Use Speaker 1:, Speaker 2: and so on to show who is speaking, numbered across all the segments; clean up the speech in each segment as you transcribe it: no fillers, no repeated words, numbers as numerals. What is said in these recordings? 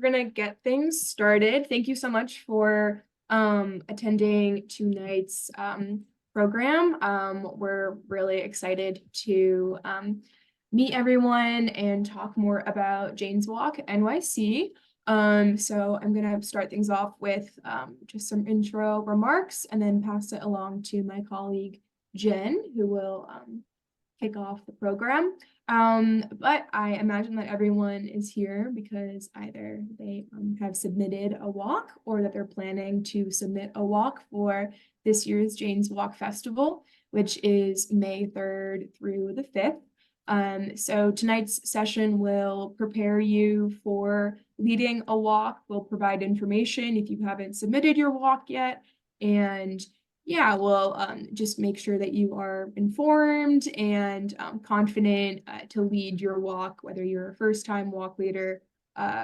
Speaker 1: we're gonna get things started. Thank you so much for attending tonight's program. We're really excited to meet everyone and talk more about Jane's Walk NYC. So I'm gonna start things off with just some intro remarks and then pass it along to my colleague Jen, who will kick off the program. But I imagine that everyone is here because either they have submitted a walk or that they're planning to submit a walk for this year's Jane's Walk Festival, which is May 3rd through the 5th. So tonight's session will prepare you for leading a walk. We'll provide information if you haven't submitted your walk yet, and yeah, we'll just make sure that you are informed and confident to lead your walk, whether you're a first-time walk leader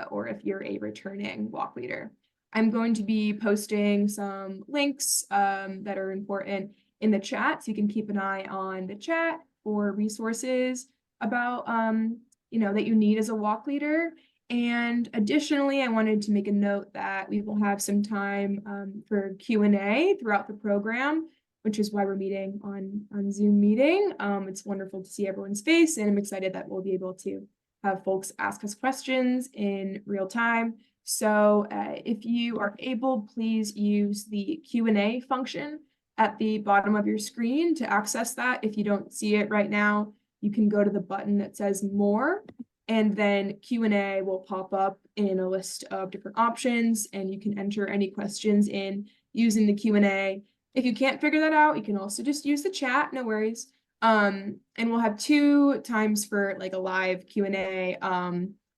Speaker 1: or if you're a returning walk leader. I'm going to be posting some links that are important in the chat, so you can keep an eye on the chat for resources about that you need as a walk leader. And additionally, I wanted to make a note that we will have some time for Q&A throughout the program, which is why we're meeting on Zoom meeting. It's wonderful to see everyone's face, and I'm excited that we'll be able to have folks ask us questions in real time. So if you are able, please use the Q&A function at the bottom of your screen to access that. If you don't see it right now, you can go to the button that says More, and then Q&A will pop up in a list of different options, and you can enter any questions in using the Q&A. If you can't figure that out, you can also just use the chat, no worries. And we'll have 2 times for like a live Q&A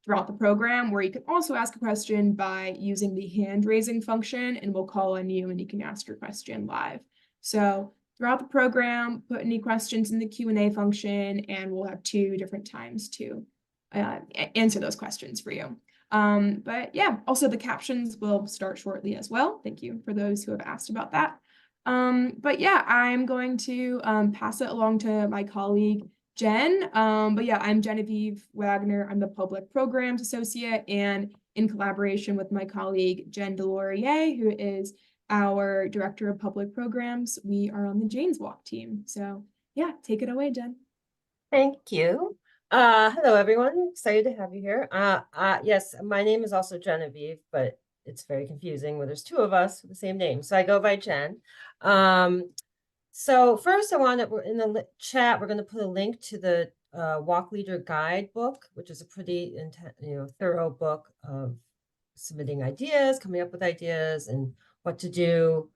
Speaker 1: throughout the program, where you can also ask a question by using the hand raising function, and we'll call on you and you can ask your question live. So throughout the program, put any questions in the Q&A function, and we'll have 2 different times to answer those questions for you. But yeah, also the captions will start shortly as well. Thank you for those who have asked about that. But yeah, I'm going to pass it along to my colleague Jen. But yeah, I'm Genevieve Wagner. I'm the Public Programs Associate, and in collaboration with my colleague Jen Delorier, who is our Director of Public Programs, we are on the Jane's Walk team. So yeah, take it away, Jen.
Speaker 2: Thank you. Hello, everyone. Excited to have you here. Yes, my name is also Genevieve, but it's very confusing when there's 2 of us with the same name. So I go by Jen. So first, we're in the chat, we're going to put a link to the Walk Leader Guide book, which is a pretty thorough book of submitting ideas, coming up with ideas, and what to do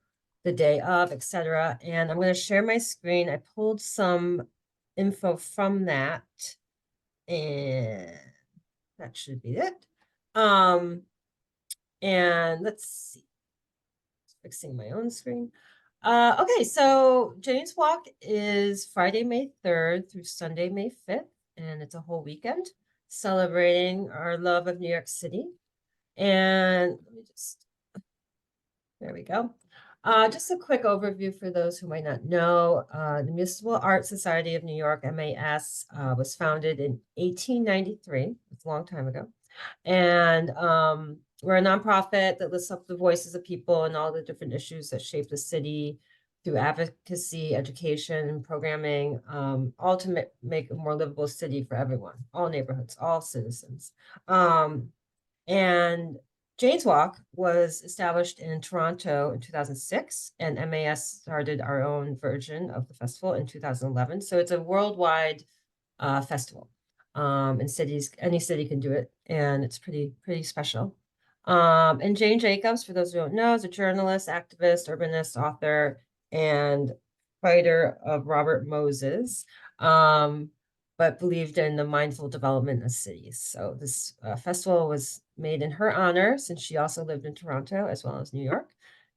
Speaker 2: the day of, etc. And I'm going to share my screen. I pulled some info from that, and that should be it. And let's see, fixing my own screen. Okay, so Jane's Walk is Friday, May 3rd through Sunday, May 5th, and it's a whole weekend celebrating our love of New York City. And let me just, there we go. Just a quick overview for those who might not know. The Municipal Art Society of New York, MAS, was founded in 1893. It's a long time ago. And we're a nonprofit that lifts up the voices of people and all the different issues that shape the city through advocacy, education, and programming, all to make a more livable city for everyone, all neighborhoods, all citizens. And Jane's Walk was established in Toronto in 2006, and MAS started our own version of the festival in 2011. So it's a worldwide festival. And any city can do it, and it's pretty special. And Jane Jacobs, for those who don't know, is a journalist, activist, urbanist, author, and writer of Robert Moses, but believed in the mindful development of cities. So this festival was made in her honor, since she also lived in Toronto as well as New York.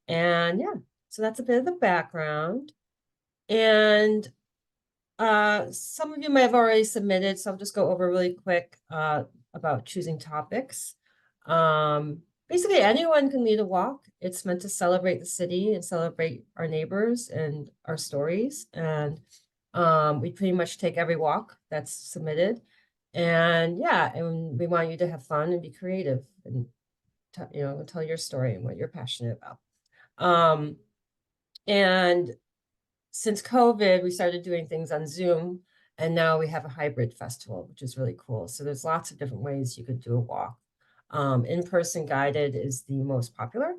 Speaker 2: And yeah, so that's a bit of the background. And some of you may have already submitted, so I'll just go over really quick about choosing topics. Basically, anyone can lead a walk. It's meant to celebrate the city and celebrate our neighbors and our stories. And we pretty much take every walk that's submitted. And yeah, and we want you to have fun and be creative and tell your story and what you're passionate about. And since COVID, we started doing things on Zoom, and now we have a hybrid festival, which is really cool. So there's lots of different ways you could do a walk. In-person guided is the most popular.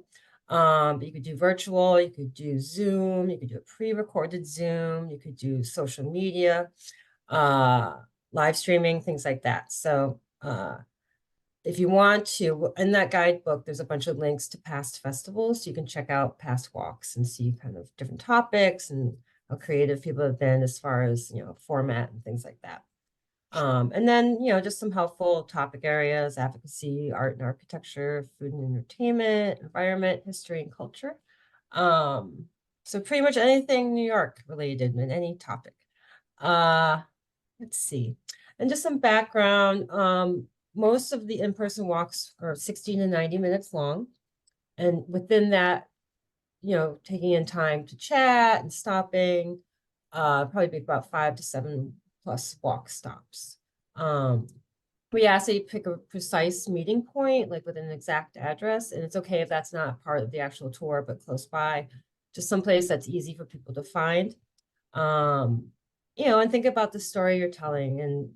Speaker 2: But you could do virtual, you could do Zoom, you could do a pre-recorded Zoom, you could do social media, live streaming, things like that. So if you want to, in that guidebook, there's a bunch of links to past festivals. So you can check out past walks and see kind of different topics and how creative people have been as far as, format and things like that. And then, just some helpful topic areas: advocacy, art and architecture, food and entertainment, environment, history and culture. So pretty much anything New York related and any topic. Let's see. And just some background. Most of the in-person walks are 60 to 90 minutes long. And within that, taking in time to chat and stopping, probably be about 5 to 7 plus walk stops. We ask that you pick a precise meeting point, like with an exact address, and it's okay if that's not part of the actual tour, but close by, just someplace that's easy for people to find. And think about the story you're telling, and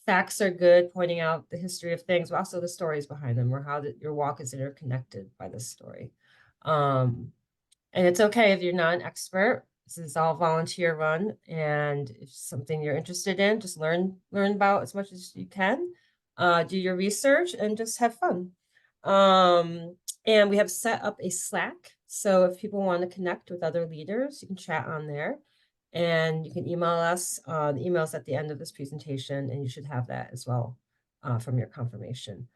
Speaker 2: facts are good, pointing out the history of things, but also the stories behind them, or how your walk is interconnected by the story. And it's okay if you're not an expert. This is all volunteer run, and if something you're interested in, just learn about as much as you can. Do your research and just have fun. And we have set up a Slack, so if people want to connect with other leaders, you can chat on there, and you can email us. The email's at the end of this presentation, and you should have that as well from your confirmation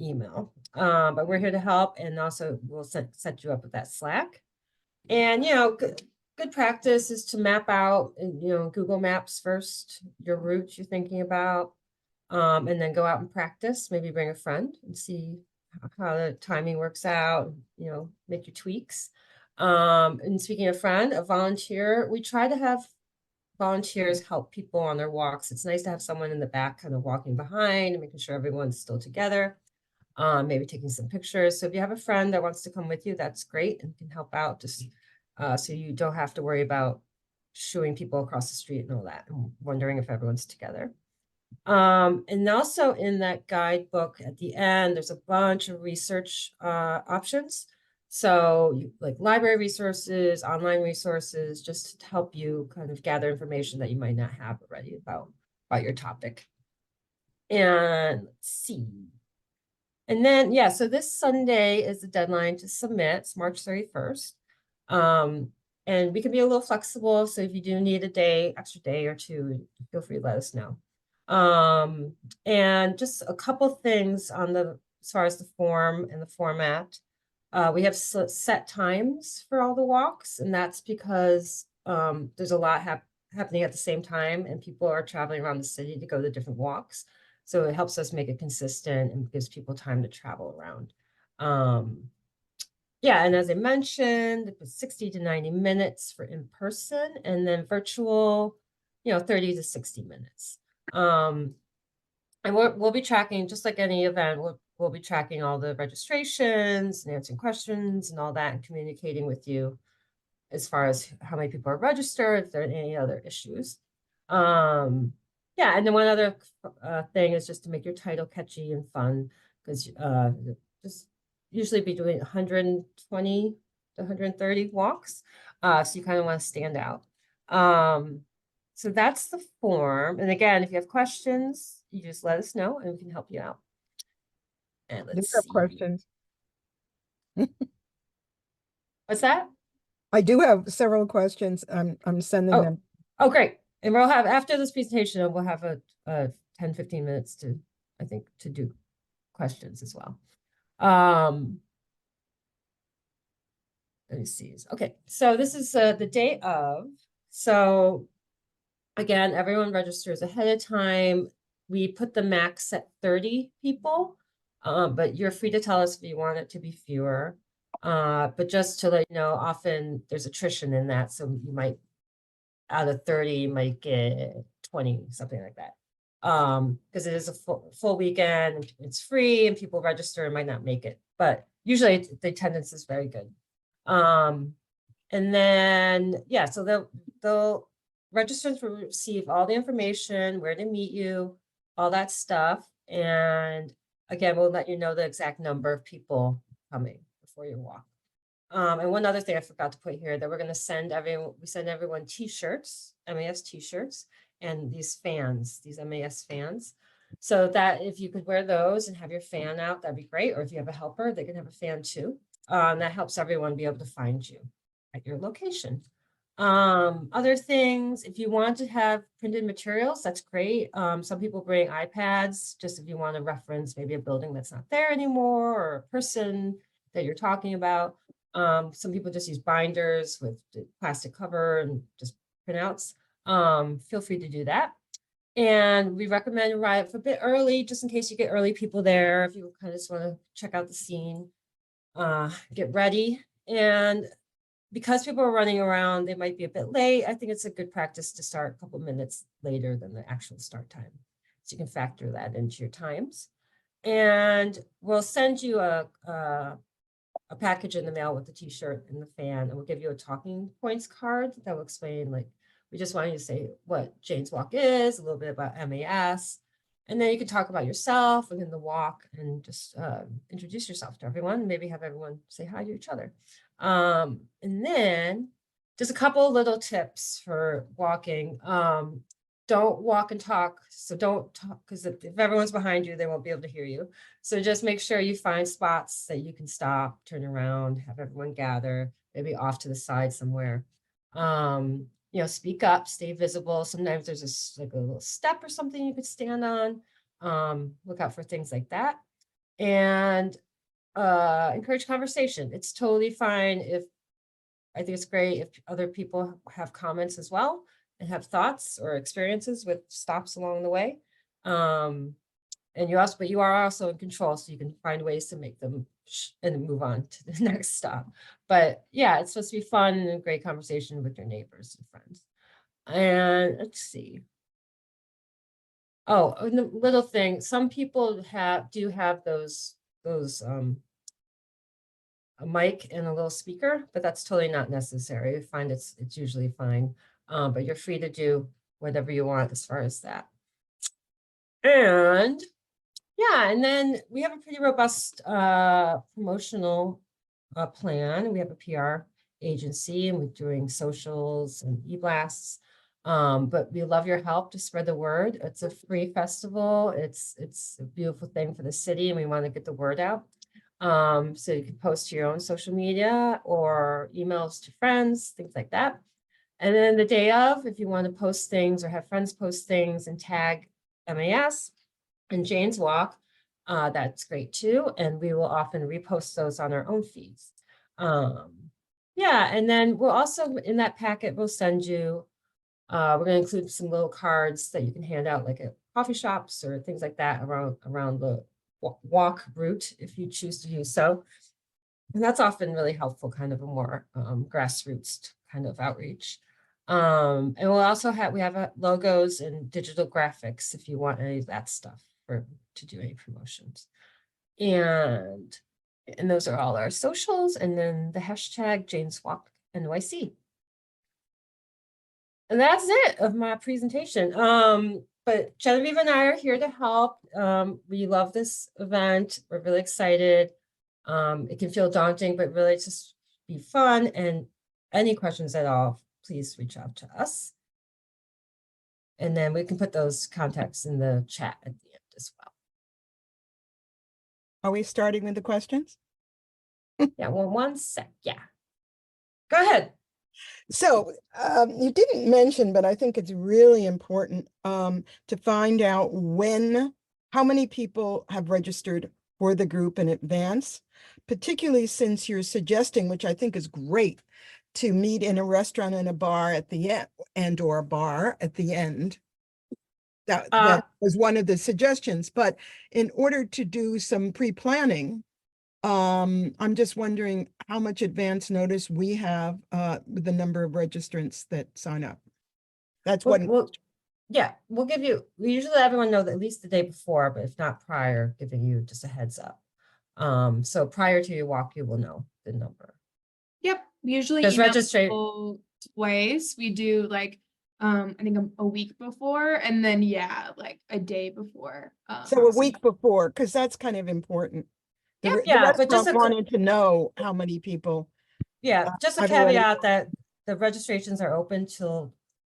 Speaker 2: email. But we're here to help, and also we'll set you up with that Slack. And, good practice is to map out, Google Maps first, your route you're thinking about, and then go out and practice, maybe bring a friend and see how the timing works out, make your tweaks. And speaking of friend, a volunteer, we try to have volunteers help people on their walks. It's nice to have someone in the back kind of walking behind and making sure everyone's still together. Maybe taking some pictures. So if you have a friend that wants to come with you, that's great and can help out, just so you don't have to worry about shooing people across the street and all that, and wondering if everyone's together. And also in that guidebook at the end, there's a bunch of research options. So like library resources, online resources, just to help you kind of gather information that you might not have already about your topic. And let's see. And then, so this Sunday is the deadline to submit. It's March 31st. And we can be a little flexible. So if you do need extra day or two, feel free to let us know. And just a couple things as far as the form and the format. We have set times for all the walks, and that's because there's a lot happening at the same time, and people are traveling around the city to go to different walks. So it helps us make it consistent and gives people time to travel around. And as I mentioned, it was 60 to 90 minutes for in-person, and then virtual, 30 to 60 minutes. And we'll be tracking, just like any event, we'll be tracking all the registrations and answering questions and all that, and communicating with you as far as how many people are registered, if there are any other issues. And then one other thing is just to make your title catchy and fun, because just usually be doing 120 to 130 walks. So you kind of want to stand out. So that's the form. And again, if you have questions, you just let us know and we can help you out. And let's
Speaker 3: have
Speaker 2: see.
Speaker 3: questions.
Speaker 2: What's that?
Speaker 3: I do have several questions. I'm sending them.
Speaker 2: Oh, great. And we'll have, after this presentation, we'll have a 10, 15 minutes to do questions as well. Let me see. Okay, so this is the day of. So again, everyone registers ahead of time. We put the max at 30 people, but you're free to tell us if you want it to be fewer. But just to let you know, often there's attrition in that. So you might, out of 30, you might get 20, something like that. Because it is a full weekend, it's free, and people register and might not make it but usually the attendance is very good. And then, yeah, so they'll registrants will receive all the information, where to meet you, all that stuff. And again, we'll let you know the exact number of people coming before your walk. And one other thing I forgot to put here, that we're going to send everyone t-shirts, MAS t-shirts, and these fans, these MAS fans. So that if you could wear those and have your fan out, that'd be great. Or if you have a helper, they can have a fan too. That helps everyone be able to find you at your location. Other things, if you want to have printed materials, that's great. Some people bring iPads, just if you want to reference maybe a building that's not there anymore, or a person that you're talking about. Some people just use binders with the plastic cover and just printouts. Feel free to do that. And we recommend arrive a bit early, just in case you get early people there, if you kind of just want to check out the scene, get ready. And because people are running around, they might be a bit late. I think it's a good practice to start a couple minutes later than the actual start time. So you can factor that into your times. And we'll send you a package in the mail with the t-shirt and the fan, and we'll give you a talking points card that will explain, like, we just want you to say what Jane's Walk is, a little bit about MAS, and then you can talk about yourself within the walk and just introduce yourself to everyone, maybe have everyone say hi to each other. And then just a couple of little tips for walking. Don't walk and talk. So don't talk, because if everyone's behind you, they won't be able to hear you. So just make sure you find spots that you can stop, turn around, have everyone gather, maybe off to the side somewhere. You know, speak up, stay visible. Sometimes there's like a little step or something you could stand on. Look out for things like that. And encourage conversation. It's totally fine if, I think it's great if other people have comments as well and have thoughts or experiences with stops along the way. And you are also in control, so you can find ways to make them and move on to the next stop. But yeah, it's supposed to be fun and a great conversation with your neighbors and friends. And let's see. Oh, and a little thing, some people do have those a mic and a little speaker, but that's totally not necessary. I find it's usually fine. But you're free to do whatever you want as far as that. And yeah, and then we have a pretty robust promotional plan. We have a PR agency, and we're doing socials and e-blasts. But we love your help to spread the word. It's a free festival. It's a beautiful thing for the city, and we want to get the word out. So you can post to your own social media or emails to friends, things like that. And then the day of, if you want to post things or have friends post things and tag MAS and Jane's Walk, that's great too. And we will often repost those on our own feeds. Yeah, and then we'll also, in that packet, we'll send you, we're going to include some little cards that you can hand out like at coffee shops or things like that around the walk route if you choose to do so. And that's often really helpful, kind of a more grassroots kind of outreach. And we'll also have, logos and digital graphics if you want any of that stuff to do any promotions. And those are all our socials, and then the hashtag Jane's Walk NYC. And that's it of my presentation. But Genevieve and I are here to help. We love this event. We're really excited. It can feel daunting, but really just be fun. And any questions at all, please reach out to us. And then we can put those contacts in the chat at the end as well.
Speaker 3: Are we starting with the questions?
Speaker 2: Yeah, well, one sec. Yeah. Go ahead.
Speaker 3: So you didn't mention, but I think it's really important to find out how many people have registered for the group in advance, particularly since you're suggesting, which I think is great, to meet in a restaurant and a bar at the end or a bar at the end. That was one of the suggestions, but in order to do some pre-planning, I'm just wondering how much advance notice we have with the number of registrants that sign up. That's what.
Speaker 2: Yeah, we usually let everyone know that at least the day before, but if not prior, giving you just a heads up. So prior to your walk, you will know the number.
Speaker 1: Yep, we usually
Speaker 2: Does
Speaker 1: email
Speaker 2: registra-
Speaker 1: people twice. We do like, I think a week before, and then yeah, like a day before.
Speaker 3: So a week before, because that's kind of important.
Speaker 1: Yep.
Speaker 3: The
Speaker 2: Yeah, but
Speaker 3: restaurant
Speaker 2: just
Speaker 3: wanted to know how many people.
Speaker 2: Yeah, just a
Speaker 3: I've already-
Speaker 2: caveat that the registrations are open till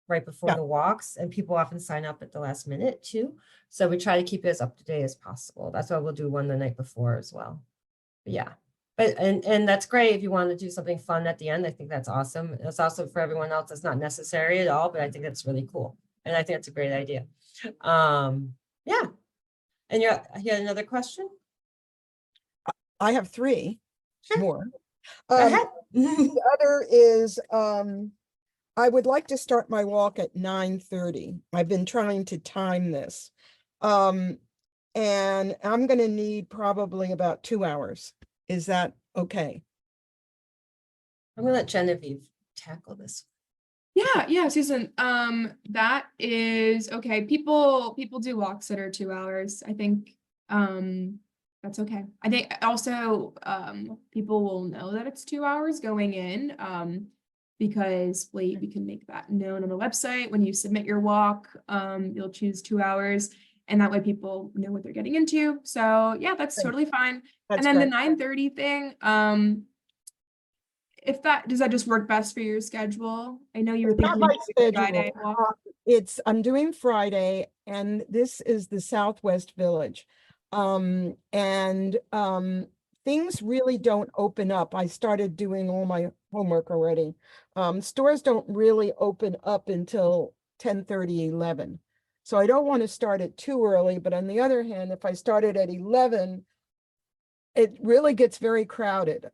Speaker 2: right before
Speaker 3: Yeah.
Speaker 2: the walks, and people often sign up at the last minute too. So we try to keep it as up to date as possible. That's why we'll do one the night before as well. But yeah, but and that's great if you want to do something fun at the end. I think that's awesome. It's also for everyone else. It's not necessary at all, but I think that's really cool, and I think it's a great idea. Yeah. And you had another question?
Speaker 3: I have three
Speaker 2: Sure.
Speaker 3: more.
Speaker 2: Go ahead.
Speaker 3: The other is, I would like to start my walk at 9:30. I've been trying to time this. And I'm gonna need probably about 2 hours. Is that okay?
Speaker 2: I'm gonna let Genevieve tackle this.
Speaker 1: Yeah, Susan, that is okay. People do walks that are 2 hours. I think, that's okay. I think also, people will know that it's 2 hours going in, because we can make that known on the website. When you submit your walk, you'll choose 2 hours, and that way people know what they're getting into. So yeah, that's
Speaker 3: Great.
Speaker 1: totally fine.
Speaker 3: That's
Speaker 1: And then the
Speaker 3: great.
Speaker 1: 9:30 thing, does that just work best for your schedule? I know you were
Speaker 3: It's not
Speaker 1: thinking
Speaker 3: my
Speaker 1: of doing
Speaker 3: schedule.
Speaker 1: Friday walk.
Speaker 3: I'm doing Friday, and this is the Southwest Village. Things really don't open up. I started doing all my homework already. Stores don't really open up until 10:30, 11. So I don't want to start it too early, but on the other hand, if I started at 11, it really gets very crowded,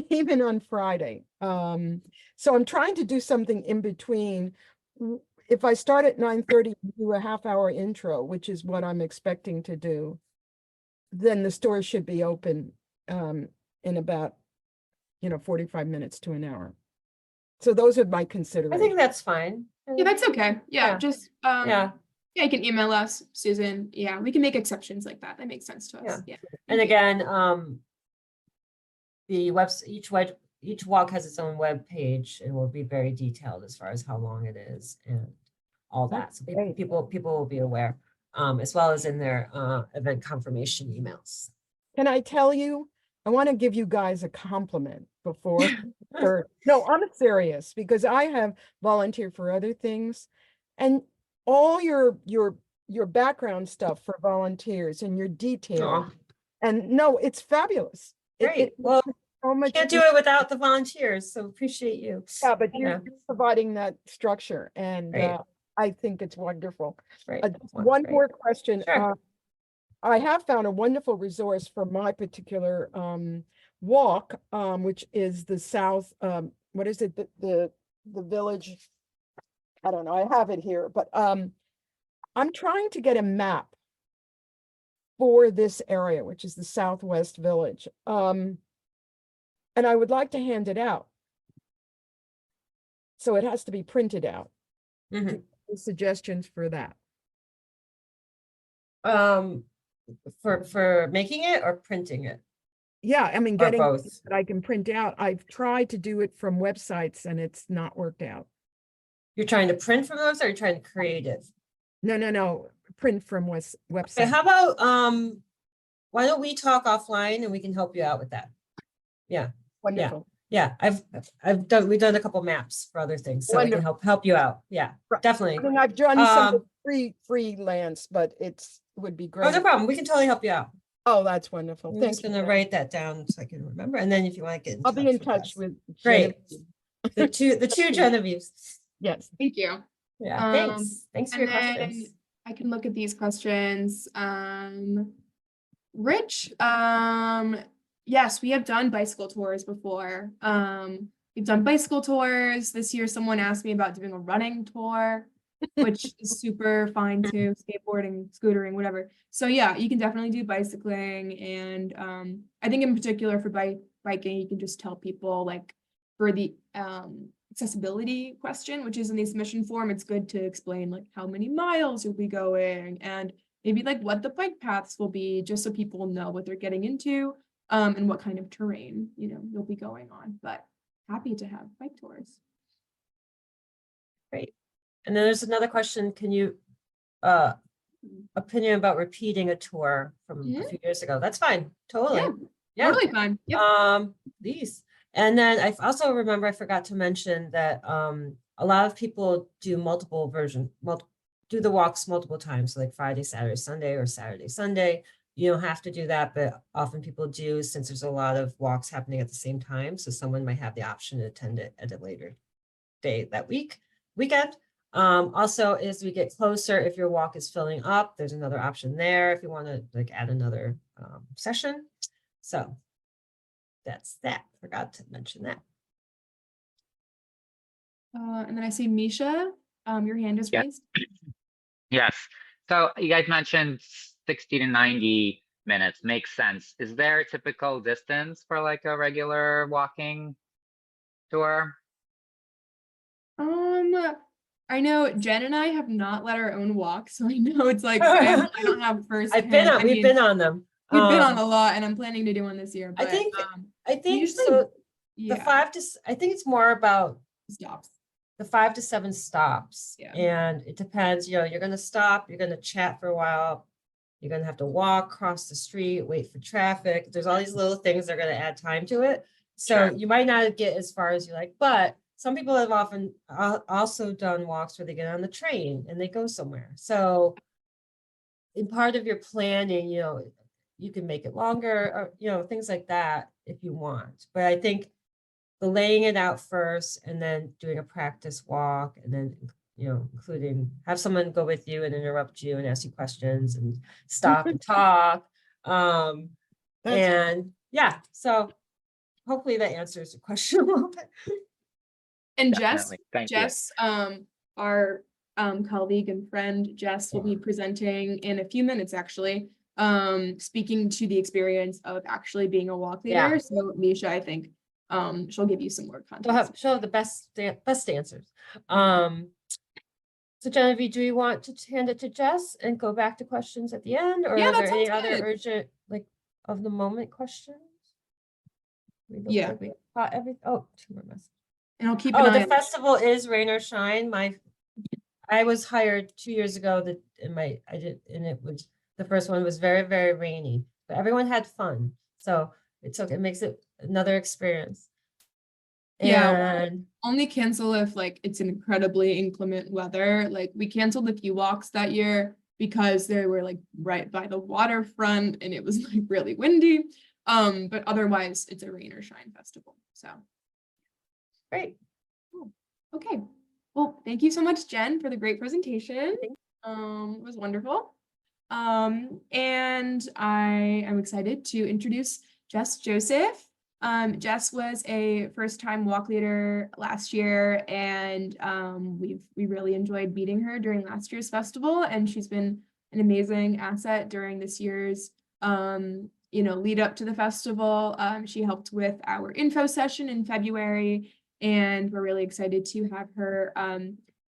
Speaker 3: even on Friday. So I'm trying to do something in between. If I start at 9:30, do a half-hour intro, which is what I'm expecting to do, then the store should be open in about 45 minutes to an hour. So those are my
Speaker 2: I
Speaker 3: considerations.
Speaker 2: think that's fine.
Speaker 1: Yeah, that's okay. Yeah,
Speaker 2: Yeah.
Speaker 1: just,
Speaker 2: Yeah,
Speaker 1: yeah, you can email us, Susan. Yeah, we can make exceptions like that. That makes sense to us.
Speaker 2: Yeah.
Speaker 1: Yeah.
Speaker 2: and
Speaker 1: Thank you.
Speaker 2: again, the each walk has its own web page, and will be very detailed as far as how long it is and all that. So
Speaker 3: great.
Speaker 2: people will be aware, as well as in their event confirmation emails.
Speaker 3: Can I tell you, I want to give you guys a compliment before, no, I'm serious, because I have volunteered for other things, and all your background stuff for volunteers and your detail,
Speaker 2: Aw,
Speaker 3: and no, it's fabulous.
Speaker 2: great. Well,
Speaker 3: so much.
Speaker 2: can't do it without the volunteers, so appreciate you.
Speaker 3: Yeah, but
Speaker 2: Yeah.
Speaker 3: you're providing that structure, and
Speaker 2: Great.
Speaker 3: I think it's wonderful.
Speaker 2: Great.
Speaker 3: One
Speaker 2: Great.
Speaker 3: more question.
Speaker 2: Sure.
Speaker 3: I have found a wonderful resource for my particular walk, which is the south, what is it, the village? I don't know, I have it here, but I'm trying to get a map for this area, which is the Southwest Village. And I would like to hand it out. So it has to be printed out.
Speaker 2: Mhm.
Speaker 3: Suggestions for that?
Speaker 2: For making it or printing it?
Speaker 3: Yeah, I mean,
Speaker 2: Or
Speaker 3: getting
Speaker 2: both?
Speaker 3: that I can print out. I've tried to do it from websites and it's not worked out.
Speaker 2: You're trying to print from those, or you're trying to create it?
Speaker 3: No, print from
Speaker 2: Okay,
Speaker 3: website.
Speaker 2: how about, why don't we talk offline and we can help you out with that? Yeah,
Speaker 3: Wonderful.
Speaker 2: yeah, we've done a couple maps for other things, so we can
Speaker 3: Wonderful.
Speaker 2: help you out. Yeah,
Speaker 3: Right.
Speaker 2: definitely.
Speaker 3: I mean, I've done some
Speaker 2: Um,
Speaker 3: freelance, but it would be
Speaker 2: Oh,
Speaker 3: great.
Speaker 2: no problem. We can totally help you out.
Speaker 3: Oh, that's wonderful.
Speaker 2: I'm
Speaker 3: Thank
Speaker 2: just
Speaker 3: you.
Speaker 2: gonna
Speaker 3: Jen.
Speaker 2: write that down so I can remember, and then if you want to get in
Speaker 3: I'll
Speaker 2: touch
Speaker 3: be in
Speaker 2: with
Speaker 3: touch
Speaker 2: us.
Speaker 3: with.
Speaker 2: Great.
Speaker 3: Genevieve.
Speaker 2: The two Genevieves.
Speaker 3: Yes.
Speaker 1: Thank you.
Speaker 2: Yeah, thanks for
Speaker 1: And
Speaker 2: your
Speaker 1: then
Speaker 2: questions.
Speaker 1: I can look at these questions. Rich, yes, we have done bicycle tours before. We've done bicycle tours. This year, someone asked me about doing a running tour, which is super fine too, skateboarding, scootering, whatever. So yeah, you can definitely do bicycling. And I think in particular for biking, you can just tell people, like, for the accessibility question, which is in the submission form, it's good to explain like how many miles you'll be going and maybe like what the bike paths will be, just so people know what they're getting into. and what kind of terrain, you'll be going on, but happy to have bike tours.
Speaker 2: Great. And then there's another question. Can you, opinion about repeating a tour from a few years ago? That's fine. Totally.
Speaker 1: Yeah, totally fine. Yep.
Speaker 2: These. And then I also remember, I forgot to mention that, a lot of people do multiple versions, do the walks multiple times, so like Friday, Saturday, Sunday, or Saturday, Sunday. You don't have to do that, but often people do, since there's a lot of walks happening at the same time. So someone might have the option to attend it at a later day that weekend. Also, as we get closer, if your walk is filling up, there's another option there if you want to like add another session. So that's that. Forgot to mention that.
Speaker 1: And then I see Misha, your hand is
Speaker 4: Yeah.
Speaker 1: raised.
Speaker 4: Yes. So you guys mentioned 60 to 90 minutes. Makes sense. Is there a typical distance for like a regular walking tour?
Speaker 1: I know Jen and I have not led our own walk, so I know it's like I don't have first.
Speaker 2: We've been on them.
Speaker 1: We've been on a lot, and I'm planning to do one this year. But,
Speaker 2: I think
Speaker 1: usually,
Speaker 2: so.
Speaker 1: yeah,
Speaker 2: The 5 to, I think it's more about
Speaker 1: stops.
Speaker 2: the 5 to 7 stops.
Speaker 1: Yeah.
Speaker 2: And it depends, you're going to stop, you're going to chat for a while. You're going to have to walk, cross the street, wait for traffic. There's all these little things that are going to add time to it. So
Speaker 4: Sure.
Speaker 2: you might not get as far as you like, but some people have often also done walks where they get on the train and they go somewhere. So in part of your planning, you can make it longer or, things like that if you want. But I think the laying it out first and then doing a practice walk and then, including have someone go with you and interrupt you and ask you questions and stop and talk. And yeah, so hopefully that answers the question a little bit.
Speaker 1: And
Speaker 4: Definitely. Thank you.
Speaker 1: Jess, our colleague and friend Jess will be presenting in a few minutes, actually, speaking to the experience of actually being a walk leader.
Speaker 2: Yeah.
Speaker 1: So Misha, I think, she'll give you some more context.
Speaker 2: She'll have the best answers. So Genevieve, do you want to hand it to Jess and go back to questions at the end, or
Speaker 1: Yeah,
Speaker 2: are
Speaker 1: that
Speaker 2: there any
Speaker 1: sounds
Speaker 2: other
Speaker 1: good.
Speaker 2: urgent, like of the moment questions? We look
Speaker 1: Yeah.
Speaker 2: like we caught two more messages.
Speaker 1: And I'll keep an
Speaker 2: Oh,
Speaker 1: eye
Speaker 2: the
Speaker 1: on
Speaker 2: festival is rain or shine. I was hired 2 years ago the first one was very, very rainy, but everyone had fun. So it makes it another experience.
Speaker 1: Yeah.
Speaker 2: And
Speaker 1: only cancel if like it's incredibly inclement weather. Like we canceled a few walks that year because they were like right by the waterfront and it was like really windy. But otherwise it's a rain or shine festival. So
Speaker 2: great.
Speaker 1: cool. Okay. Well, thank you so much, Jen, for the great presentation. It was wonderful. And I am excited to introduce Jess Joseph. Jess was a first-time walk leader last year, and we really enjoyed meeting her during last year's festival, and she's been an amazing asset during this year's lead up to the festival. She helped with our info session in February, and we're really excited to have her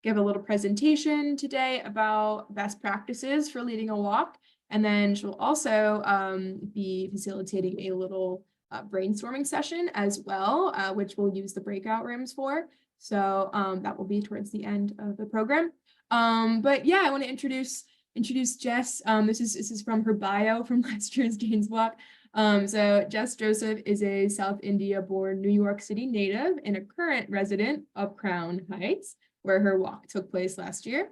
Speaker 1: give a little presentation today about best practices for leading a walk, and then she'll also be facilitating a little brainstorming session as well, which we'll use the breakout rooms for. So that will be towards the end of the program. But yeah, I want to introduce Jess. This is from her bio from last year's Jane's Walk. So Jess Joseph is a South India born New York City native and a current resident of Crown Heights, where her walk took place last year.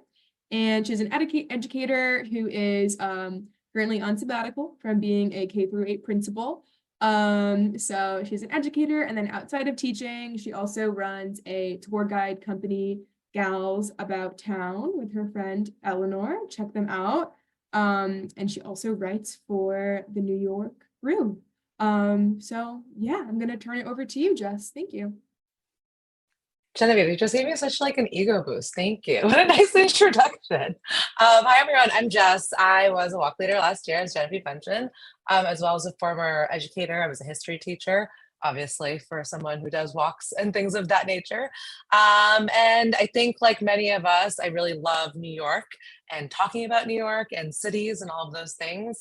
Speaker 1: And she's an educator who is currently on sabbatical from being a K-8 principal. So she's an educator, and then outside of teaching, she also runs a tour guide company, Gals About Town, with her friend Eleanor. Check them out. And she also writes for the New York Room. So yeah, I'm gonna turn it over to you, Jess. Thank you.
Speaker 5: Genevieve, you just gave me such like an ego boost. Thank you. What a nice introduction. Hi, everyone. I'm Jess. I was a walk leader last year, as Genevieve mentioned, as well as a former educator. I was a history teacher. obviously, for someone who does walks and things of that nature. And I think, like many of us, I really love New York and talking about New York and cities and all of those things,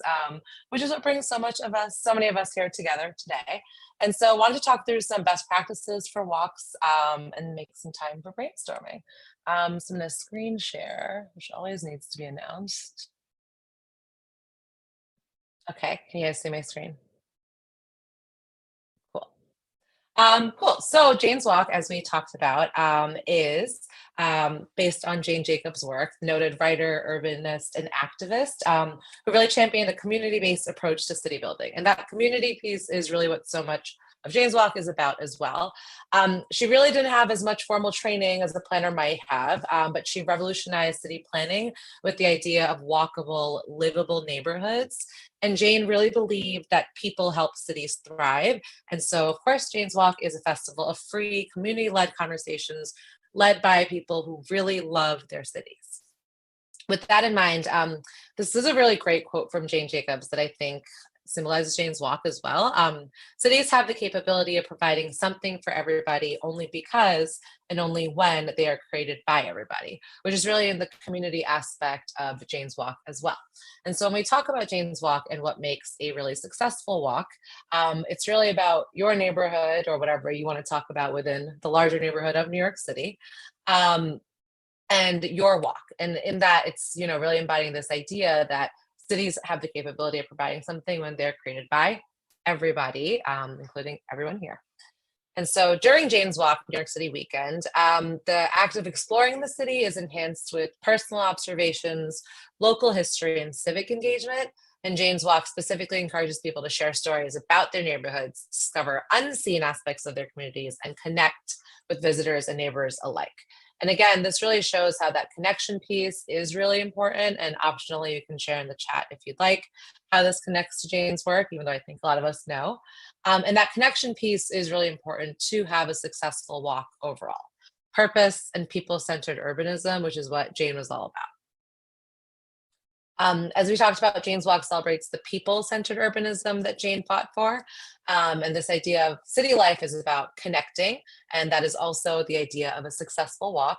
Speaker 5: which is what brings so many of us here together today. And so I wanted to talk through some best practices for walks and make some time for brainstorming. So I'm going to screen share, which always needs to be announced. Okay, can you guys see my screen? Cool. Cool. So Jane's Walk, as we talked about, is based on Jane Jacobs' work, noted writer, urbanist, and activist, who really championed a community-based approach to city building. And that community piece is really what so much of Jane's Walk is about as well. She really didn't have as much formal training as a planner might have, but she revolutionized city planning with the idea of walkable, livable neighborhoods. And Jane really believed that people help cities thrive. And so, of course, Jane's Walk is a festival of free, community-led conversations led by people who really love their cities. With that in mind, this is a really great quote from Jane Jacobs that I think symbolizes Jane's Walk as well. Cities have the capability of providing something for everybody only because and only when they are created by everybody, which is really in the community aspect of Jane's Walk as well. And so when we talk about Jane's Walk and what makes a really successful walk, it's really about your neighborhood or whatever you want to talk about within the larger neighborhood of New York City. And your walk. And in that, it's, you know, really embodying this idea that cities have the capability of providing something when they're created by everybody, including everyone here. And so during Jane's Walk, New York City weekend, the act of exploring the city is enhanced with personal observations, local history, and civic engagement. And Jane's Walk specifically encourages people to share stories about their neighborhoods, discover unseen aspects of their communities, and connect with visitors and neighbors alike. And again, this really shows how that connection piece is really important, and optionally you can share in the chat if you'd like how this connects to Jane's work, even though I think a lot of us know. And that connection piece is really important to have a successful walk overall. Purpose and people-centered urbanism, which is what Jane was all about. As we talked about, Jane's Walk celebrates the people-centered urbanism that Jane fought for. And this idea of city life is about connecting, and that is also the idea of a successful walk.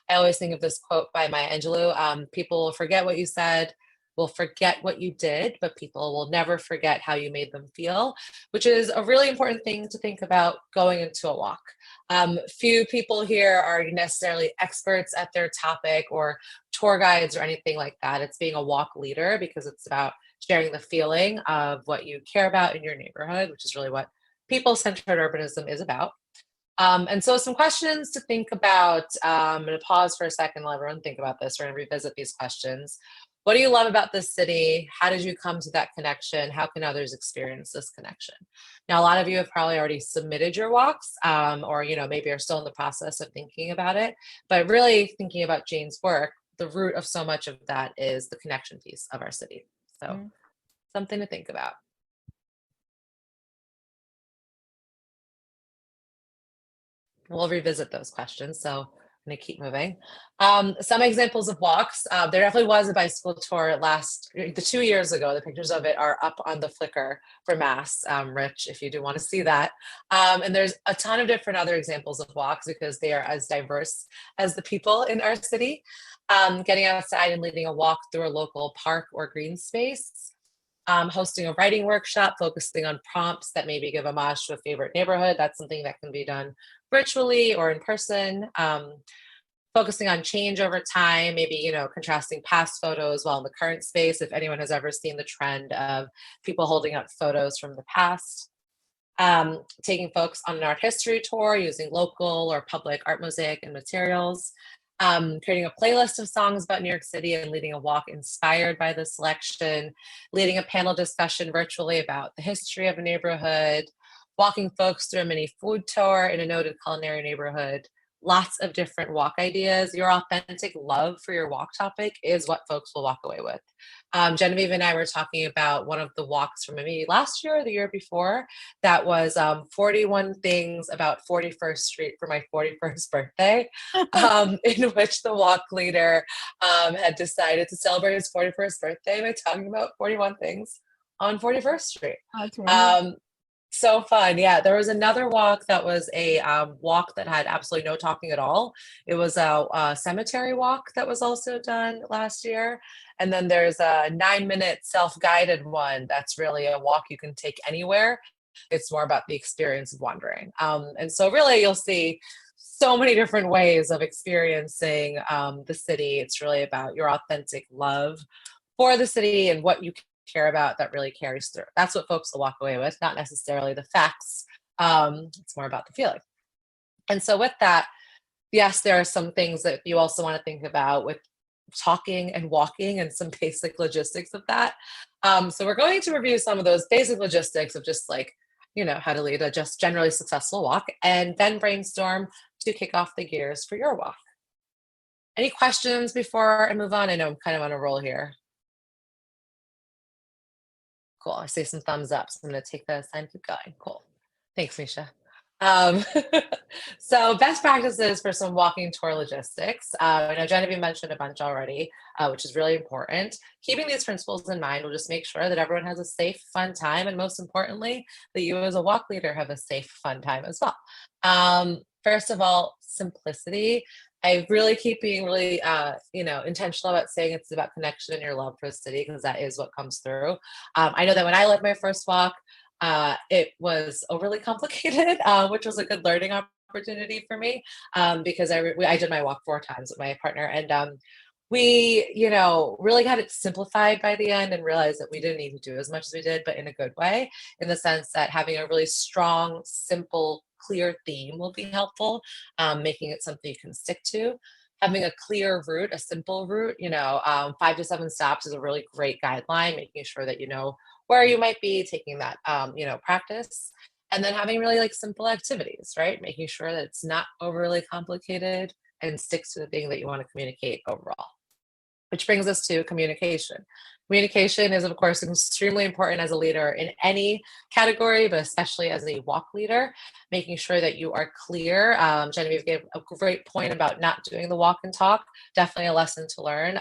Speaker 5: I always think of this quote by Maya Angelou, people will forget what you said, will forget what you did, but people will never forget how you made them feel, which is a really important thing to think about going into a walk. Few people here are necessarily experts at their topic or tour guides or anything like that. It's being a walk leader because it's about sharing the feeling of what you care about in your neighborhood, which is really what people-centered urbanism is about. And so some questions to think about. I'm going to pause for a second, let everyone think about this. We're going to revisit these questions. What do you love about this city? How did you come to that connection? How can others experience this connection? Now, a lot of you have probably already submitted your walks, or maybe are still in the process of thinking about it. But really thinking about Jane's work, the root of so much of that is the connection piece of our city. So something to think about. We'll revisit those questions. So I'm going to keep moving. Some examples of walks. There definitely was a bicycle tour the 2 years ago. The pictures of it are up on the Flickr for Mass, Rich, if you do want to see that. And there's a ton of different other examples of walks because they are as diverse as the people in our city. Getting outside and leading a walk through a local park or green space. Hosting a writing workshop, focusing on prompts that maybe give homage to a favorite neighborhood. That's something that can be done virtually or in person. Focusing on change over time, maybe, contrasting past photos while in the current space, if anyone has ever seen the trend of people holding up photos from the past. Taking folks on an art history tour using local or public art mosaic and materials. Creating a playlist of songs about New York City and leading a walk inspired by the selection, leading a panel discussion virtually about the history of a neighborhood, walking folks through a mini food tour in a noted culinary neighborhood. Lots of different walk ideas. Your authentic love for your walk topic is what folks will walk away with. Genevieve and I were talking about one of the walks from maybe last year or the year before that was 41 things about 41st Street for my 41st birthday, in which the walk leader had decided to celebrate his 41st birthday by talking about 41 things on 41st Street. So fun. Yeah, there was another walk that was a walk that had absolutely no talking at all. It was a cemetery walk that was also done last year. And then there's a 9-minute self-guided one that's really a walk you can take anywhere. It's more about the experience of wandering. And so really you'll see so many different ways of experiencing the city. It's really about your authentic love for the city and what you care about that really carries through. That's what folks will walk away with, not necessarily the facts. It's more about the feeling. And so with that, yes, there are some things that you also want to think about with talking and walking and some basic logistics of that. So we're going to review some of those basic logistics of just like, how to lead a just generally successful walk, and then brainstorm to kick off the gears for your walk. Any questions before I move on? I know I'm kind of on a roll here. Cool. I see some thumbs up, so I'm going to take this and keep going. Cool. Thanks, Misha. So best practices for some walking tour logistics. I know Genevieve mentioned a bunch already, which is really important. Keeping these principles in mind will just make sure that everyone has a safe, fun time, and most importantly, that you as a walk leader have a safe, fun time as well. First of all, simplicity. I really keep being really, intentional about saying it's about connection and your love for the city, because that is what comes through. I know that when I led my first walk, it was overly complicated, which was a good learning opportunity for me, because I did my walk 4 times with my partner, and we, really got it simplified by the end and realized that we didn't need to do as much as we did, but in a good way, in the sense that having a really strong, simple, clear theme will be helpful, making it something you can stick to. Having a clear route, a simple route, 5 to 7 stops is a really great guideline, making sure that you know where you might be taking that, practice. And then having really like simple activities, right? Making sure that it's not overly complicated and sticks to the thing that you want to communicate overall. Which brings us to communication. Communication is, of course, extremely important as a leader in any category, but especially as a walk leader, making sure that you are clear. Genevieve gave a great point about not doing the walk and talk. Definitely a lesson to learn.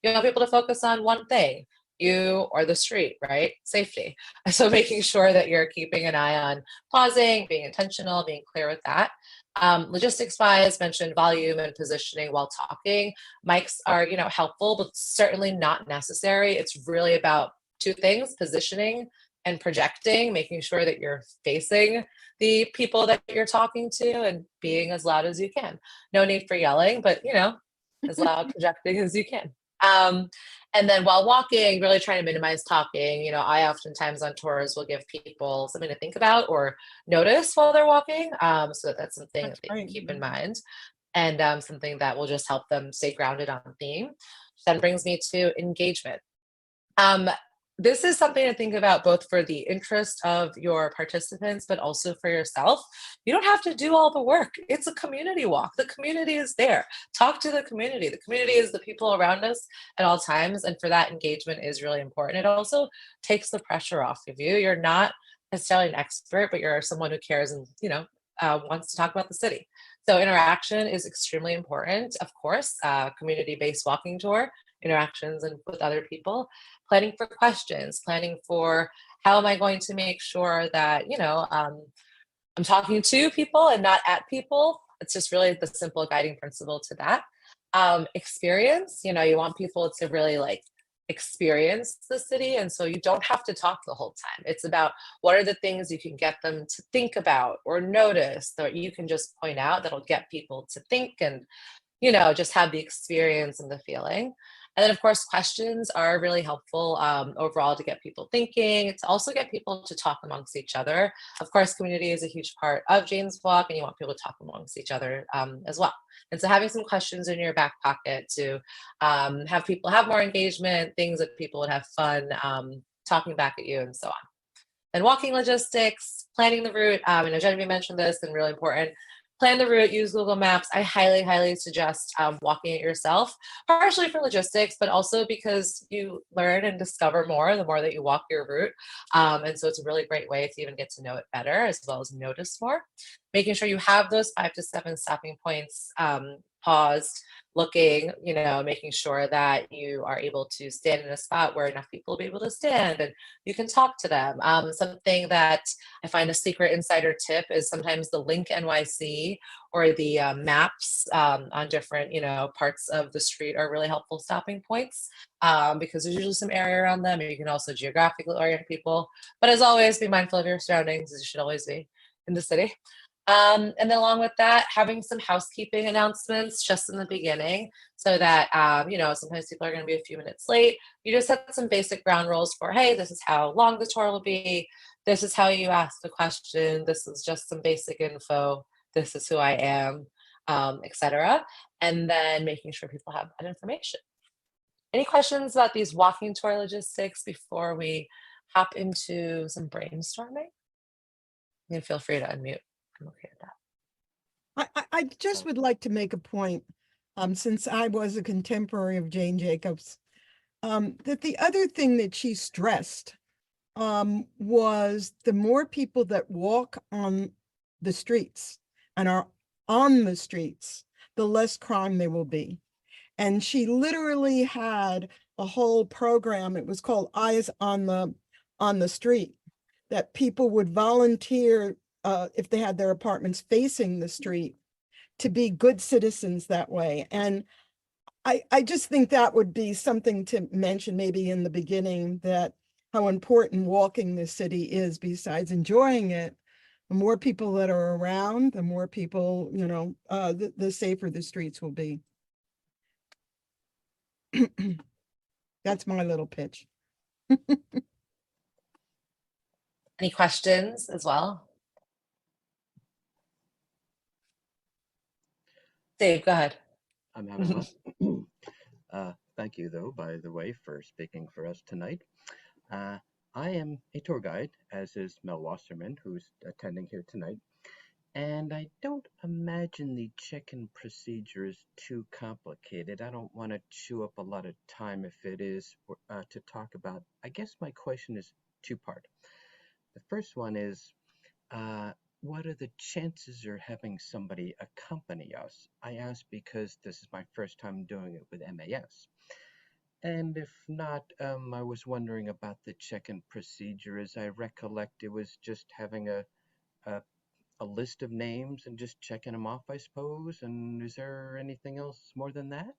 Speaker 5: You want people to focus on one thing, you or the street, right? Safety. So making sure that you're keeping an eye on pausing, being intentional, being clear with that. Logistics wise, mentioned volume and positioning while talking. Mics are, helpful, but certainly not necessary. It's really about 2 things: positioning and projecting, making sure that you're facing the people that you're talking to and being as loud as you can. No need for yelling, but as loud projecting as you can. And then while walking, really trying to minimize talking. I oftentimes on tours will give people something to think about or notice while they're walking. So that's something that they can keep in mind, and something that will just help them stay grounded on theme. That brings me to engagement. This is something to think about both for the interest of your participants, but also for yourself. You don't have to do all the work. It's a community walk. The community is there. Talk to the community. The community is the people around us at all times. And for that, engagement is really important. It also takes the pressure off of you. You're not necessarily an expert, but you're someone who cares and, wants to talk about the city. So interaction is extremely important. Of course, community-based walking tour, interactions and with other people, planning for questions, planning for how am I going to make sure that, I'm talking to people and not at people. It's just really the simple guiding principle to that. Experience, you want people to really like experience the city. And so you don't have to talk the whole time. It's about what are the things you can get them to think about or notice that you can just point out that'll get people to think and, just have the experience and the feeling. And then, of course, questions are really helpful overall to get people thinking, to also get people to talk amongst each other. Of course, community is a huge part of Jane's Walk, and you want people to talk amongst each other as well. And so having some questions in your back pocket to have people have more engagement, things that people would have fun talking back at you and so on. And walking logistics, planning the route. I know Genevieve mentioned this and really important. Plan the route, use Google Maps. I highly, highly suggest walking it yourself, partially for logistics, but also because you learn and discover more the more that you walk your route. And so it's a really great way to even get to know it better as well as notice more. Making sure you have those 5 to 7 stopping points paused, looking, making sure that you are able to stand in a spot where enough people will be able to stand and you can talk to them. Something that I find a secret insider tip is sometimes the link NYC or the maps on different, parts of the street are really helpful stopping points because there's usually some area around them. You can also geographically orient people. But as always, be mindful of your surroundings, as you should always be in the city. And then along with that, having some housekeeping announcements just in the beginning so that, sometimes people are going to be a few minutes late. You just set some basic ground rules for, hey, this is how long the tour will be. This is how you ask the question. This is just some basic info. This is who I am, etc. And then making sure people have that information. Any questions about these walking tour logistics before we hop into some brainstorming? You can feel free to unmute. I'm okay with that.
Speaker 3: I just would like to make a point, since I was a contemporary of Jane Jacobs, that the other thing that she stressed was the more people that walk on the streets and are on the streets, the less crime there will be. And she literally had a whole program. It was called Eyes on the Street, that people would volunteer if they had their apartments facing the street to be good citizens that way. And I just think that would be something to mention maybe in the beginning, that how important walking the city is besides enjoying it. The more people that are around, the more people, the safer the streets will be. That's my little pitch.
Speaker 5: Any questions as well? Dave, go ahead.
Speaker 6: I'm having fun. Thank you, though, by the way, for speaking for us tonight. I am a tour guide, as is Mel Wasserman, who's attending here tonight. And I don't imagine the check-in procedure is too complicated. I don't want to chew up a lot of time if it is to talk about. I guess my question is two-part. The first one is, what are the chances of having somebody accompany us? I ask because this is my first time doing it with MAS. And if not, I was wondering about the check-in procedure. As I recollect, it was just having a list of names and just checking them off, I suppose. And is there anything else more than that?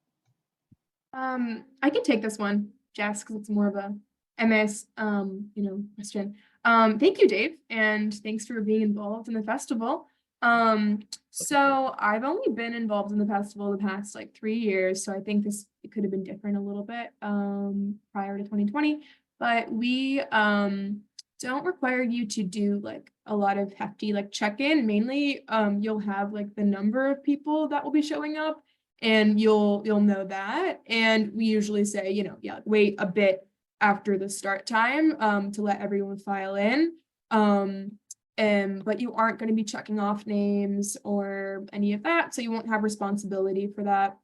Speaker 1: I can take this one, Jess, because it's more of a MS, question. Thank you, Dave, and thanks for being involved in the festival. So I've only been involved in the festival the past like 3 years, so I think it could have been different a little bit prior to 2020, but we don't require you to do like a lot of hefty like check-in. Mainly, you'll have like the number of people that will be showing up, and you'll know that. And we usually say, wait a bit after the start time to let everyone file in. But you aren't going to be checking off names or any of that, so you won't have responsibility for that.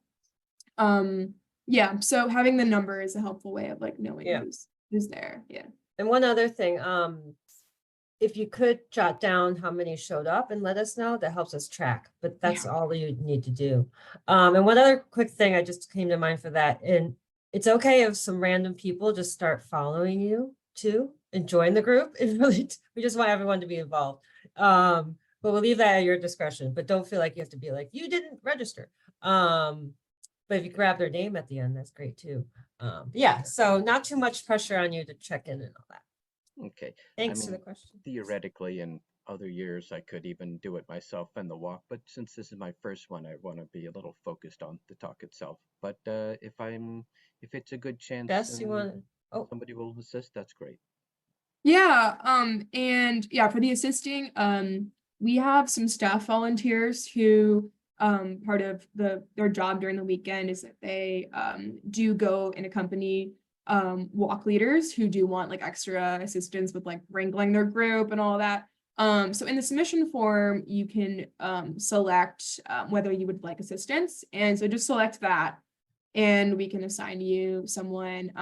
Speaker 1: So having the number is a helpful way of like knowing who's there. Yeah.
Speaker 2: And one other thing, if you could jot down how many showed up and let us know, that helps us track, but that's all you need to do. And one other quick thing I just came to mind for that, and it's okay if some random people just start following you too and join the group. We just want everyone to be involved. But we'll leave that at your discretion, but don't feel like you have to be like, you didn't register. But if you grab their name at the end, that's great too. So not too much pressure on you to check in and all that.
Speaker 6: Okay.
Speaker 2: Thanks for the question.
Speaker 6: Theoretically, in other years, I could even do it myself and the walk, but since this is my first one, I want to be a little focused on the talk itself. But if it's a good chance,
Speaker 2: Jess, you want? Oh,
Speaker 6: somebody will assist. That's great.
Speaker 1: Yeah, for the assisting, we have some staff volunteers who part of their job during the weekend is that they do go and accompany walk leaders who do want like extra assistance with like wrangling their group and all that. So in the submission form, you can select whether you would like assistance, and so just select that and we can assign you someone.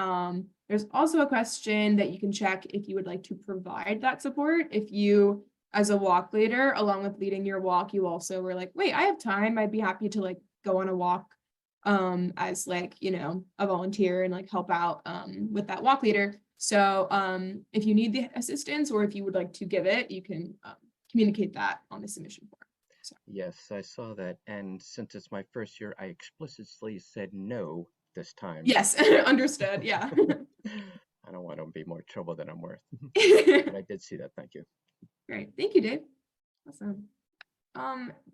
Speaker 1: There's also a question that you can check if you would like to provide that support. If you, as a walk leader, along with leading your walk, you also were like, wait, I have time, I'd be happy to like go on a walk as like, you know, a volunteer and like help out with that walk leader. So if you need the assistance or if you would like to give it, you can communicate that on the submission form. So.
Speaker 6: Yes, I saw that. And since it's my first year, I explicitly said no this time.
Speaker 1: Yes, understood. Yeah.
Speaker 6: I don't want to be more trouble than I'm worth. But I did see that. Thank you.
Speaker 1: Great. Thank you, Dave. Awesome.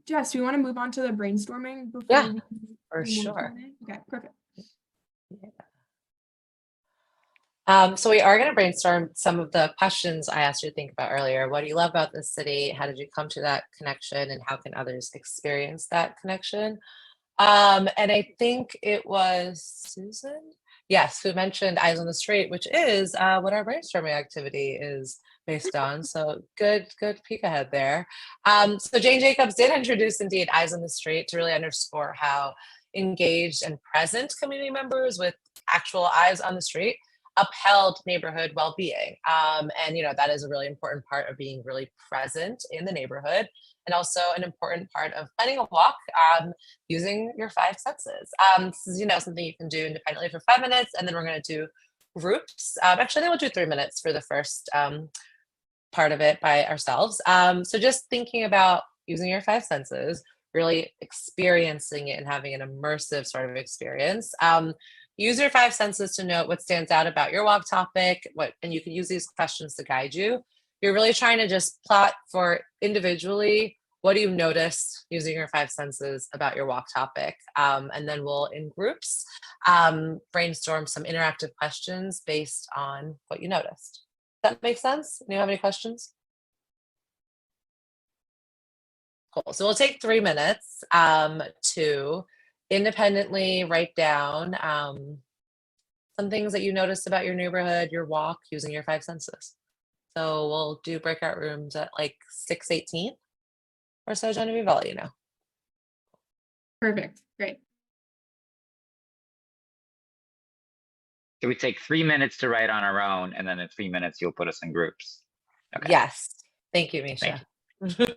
Speaker 1: Jess, do we want to move on to the brainstorming before
Speaker 5: Yeah,
Speaker 1: we
Speaker 5: for
Speaker 1: do more
Speaker 5: sure.
Speaker 1: Q&A? Okay, perfect.
Speaker 5: So we are going to brainstorm some of the questions I asked you to think about earlier. What do you love about this city? How did you come to that connection? And how can others experience that connection? And I think it was Susan, yes, who mentioned Eyes on the Street, which is what our brainstorming activity is based on. So good peek ahead there. So Jane Jacobs did introduce indeed Eyes on the Street to really underscore how engaged and present community members with actual eyes on the street upheld neighborhood well-being. And, you know, that is a really important part of being really present in the neighborhood, and also an important part of planning a walk using your 5 senses. This is, you know, something you can do independently for 5 minutes, and then we're going to do groups. Actually, then we'll do 3 minutes for the first part of it by ourselves. So just thinking about using your 5 senses, really experiencing it and having an immersive sort of experience. Use your 5 senses to note what stands out about your walk topic, and you can use these questions to guide you. You're really trying to just plot for individually, what do you notice using your 5 senses about your walk topic? And then we'll, in groups, brainstorm some interactive questions based on what you noticed. Does that make sense? Do you have any questions? Cool. So we'll take 3 minutes to independently write down some things that you noticed about your neighborhood, your walk, using your 5 senses. So we'll do breakout rooms at like 6:18 or so. Genevieve, I'll let you know.
Speaker 1: Perfect. Great.
Speaker 4: So we take 3 minutes to write on our own, and then in 3 minutes you'll put us in groups. Okay.
Speaker 5: Yes. Thank you,
Speaker 4: Thank
Speaker 5: Misha.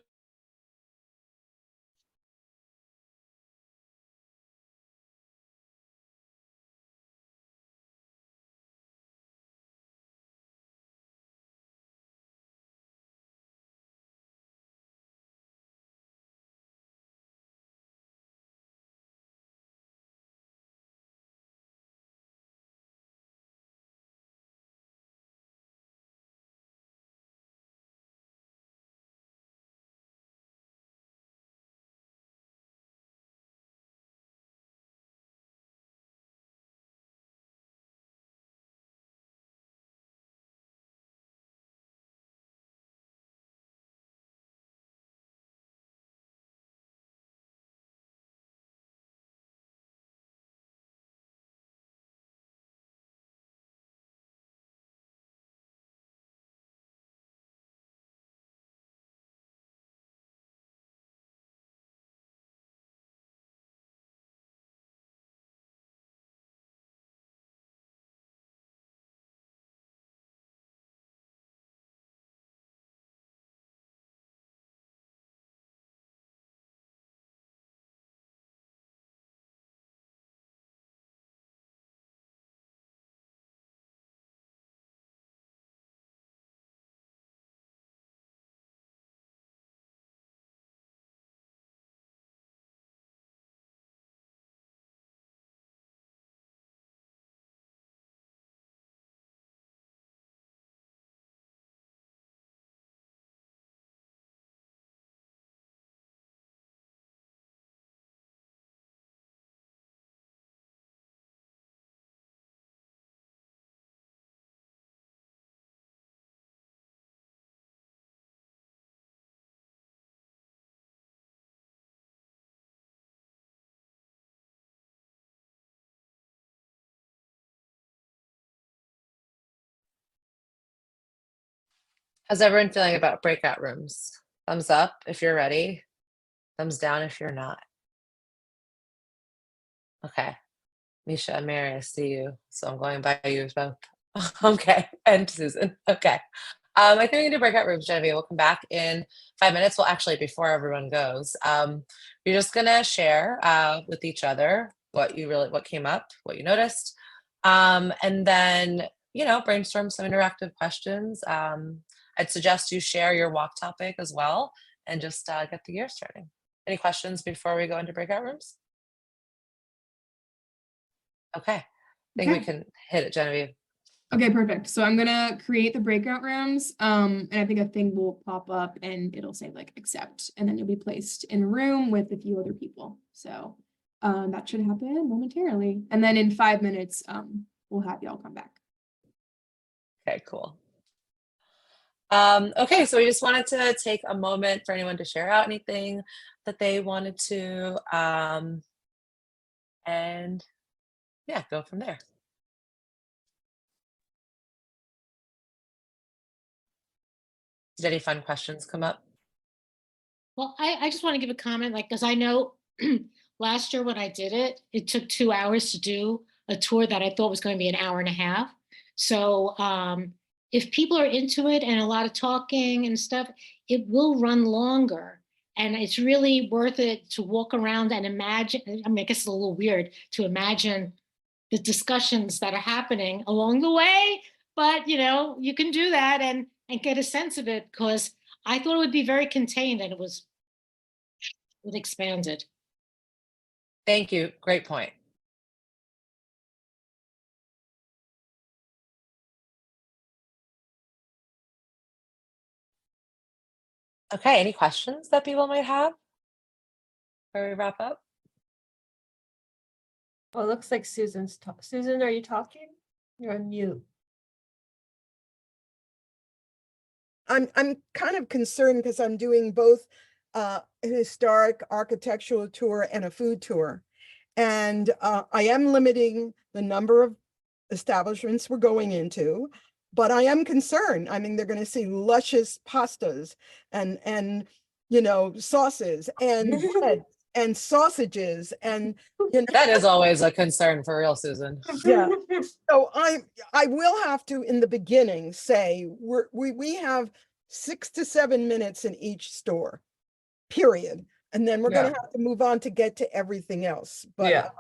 Speaker 5: How's everyone feeling about breakout rooms? Thumbs up if you're ready. Thumbs down if you're not. Okay. Misha and Mary, I see you. So I'm going by you both. Okay. And Susan. Okay. I think we can do breakout rooms, Genevieve. We'll come back in 5 minutes. Well, actually, before everyone goes, you're just gonna share with each other what came up, what you noticed, and then brainstorm some interactive questions. I'd suggest you share your walk topic as well, and just get the gear starting. Any questions before we go into breakout rooms? Okay, I think we
Speaker 1: Okay.
Speaker 5: can hit it, Genevieve.
Speaker 1: Okay, perfect. So I'm gonna create the breakout rooms. And I think a thing will pop up and it'll say like accept, and then you'll be placed in a room with a few other people. So that should happen momentarily. And then in 5 minutes, we'll have y'all come back.
Speaker 5: Okay, cool. Okay, so we just wanted to take a moment for anyone to share out anything that they wanted to, and yeah, go from there. Did any fun questions come up?
Speaker 7: Well, I just want to give a comment, like, because I know last year when I did it, it took 2 hours to do a tour that I thought was going to be an hour and a half. So if people are into it and a lot of talking and stuff, it will run longer. And it's really worth it to walk around and imagine. I mean, I guess it's a little weird to imagine the discussions that are happening along the way, but you can do that and get a sense of it, because I thought it would be very contained, and it expanded.
Speaker 5: Thank you. Great point. Okay, any questions that people might have before we wrap up?
Speaker 2: Well, it looks like Susan's Susan, are you talking? You're on mute.
Speaker 3: I'm kind of concerned because I'm doing both a historic architectural tour and a food tour. And I am limiting the number of establishments we're going into, but I am concerned. I mean, they're going to see luscious pastas and sauces and bread and sausages and
Speaker 5: That is always a concern for real, Susan.
Speaker 3: yeah. So I will have to in the beginning say we have 6 to 7 minutes in each store, period. And then we're going to have to move on to get to everything else. But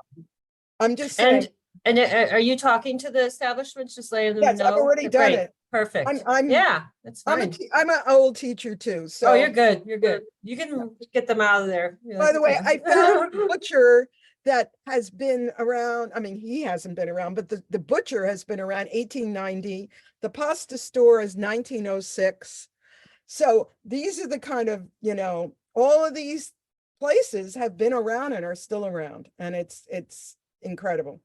Speaker 3: I'm just saying.
Speaker 2: And are you talking to the establishments, just letting them
Speaker 3: Yes,
Speaker 2: know?
Speaker 3: I've already done
Speaker 2: Great.
Speaker 3: it.
Speaker 2: Perfect.
Speaker 3: I'm
Speaker 2: Yeah, that's fine.
Speaker 3: I'm an old teacher too. So
Speaker 2: Oh, you're good. You're good. You can get them out of there.
Speaker 3: by the way, I found a butcher that has been around. I mean, he hasn't been around, but the butcher has been around 1890. The pasta store is 1906. So these are the kind of, all of these places have been around and are still around. And it's incredible.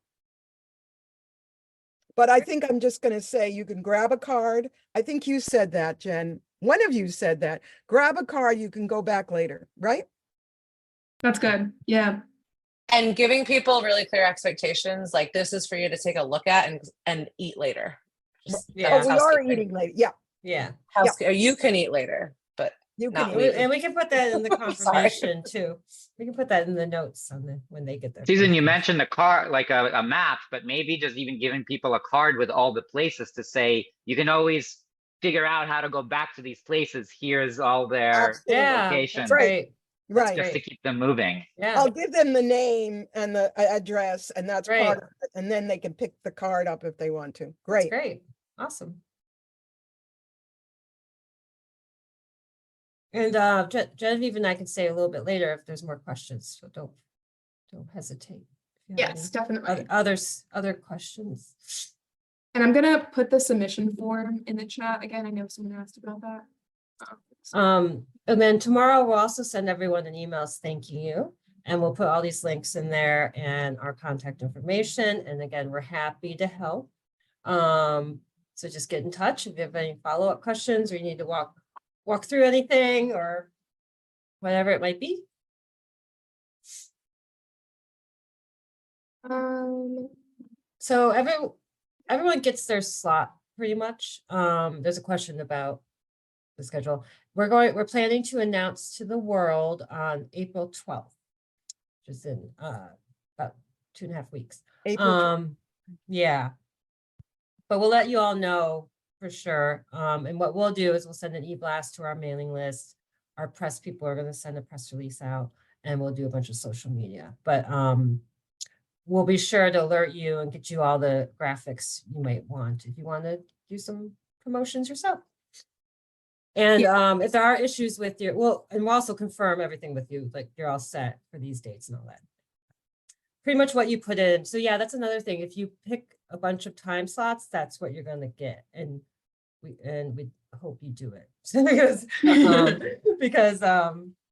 Speaker 3: But I think I'm just going to say you can grab a card. I think you said that, Jen. One of you said that. Grab a card, you can go back later, right?
Speaker 1: That's good. Yeah.
Speaker 5: And giving people really clear expectations, like this is for you to take a look at and eat later.
Speaker 2: Yeah.
Speaker 3: Oh, we are eating later. Yeah.
Speaker 2: Yeah.
Speaker 5: Or you can eat later, but
Speaker 3: You
Speaker 5: not
Speaker 3: can
Speaker 5: we.
Speaker 3: eat.
Speaker 2: And we can put that in the confirmation too. We can put that in the notes on when they get there.
Speaker 4: Susan, you mentioned a card, like a map, but maybe just even giving people a card with all the places to say, you can always figure out how to go back to these places. Here's all their locations.
Speaker 3: Right. Right.
Speaker 4: Just to keep them moving.
Speaker 2: Yeah.
Speaker 3: I'll give them the name and the address, and that's part of it. And then they can pick the card up if they want to. Great.
Speaker 2: That's great. Awesome. And Genevieve and I can say a little bit later if there's more questions, so don't hesitate. If you have
Speaker 1: Yes,
Speaker 2: any
Speaker 1: definitely.
Speaker 2: other questions.
Speaker 1: And I'm gonna put the submission form in the chat again. I know someone asked about that.
Speaker 2: And then tomorrow we'll also send everyone an email thanking you, and we'll put all these links in there and our contact information. And again, we're happy to help. So just get in touch if you have any follow-up questions or you need to walk through anything or whatever it might be. So everyone gets their slot pretty much. There's a question about the schedule. We're planning to announce to the world on April 12th, which is in about 2.5 weeks.
Speaker 3: April
Speaker 2: Yeah. But we'll let you all know for sure. And what we'll do is we'll send an e-blast to our mailing list. Our press people are going to send a press release out, and we'll do a bunch of social media. But we'll be sure to alert you and get you all the graphics you might want if you want to do some promotions yourself. And if there are issues with your, and we'll also confirm everything with you, like you're all set for these dates and all that. Pretty much what you put in. So yeah, that's another thing. If you pick a bunch of time slots, that's what you're gonna get. And we hope you do it. because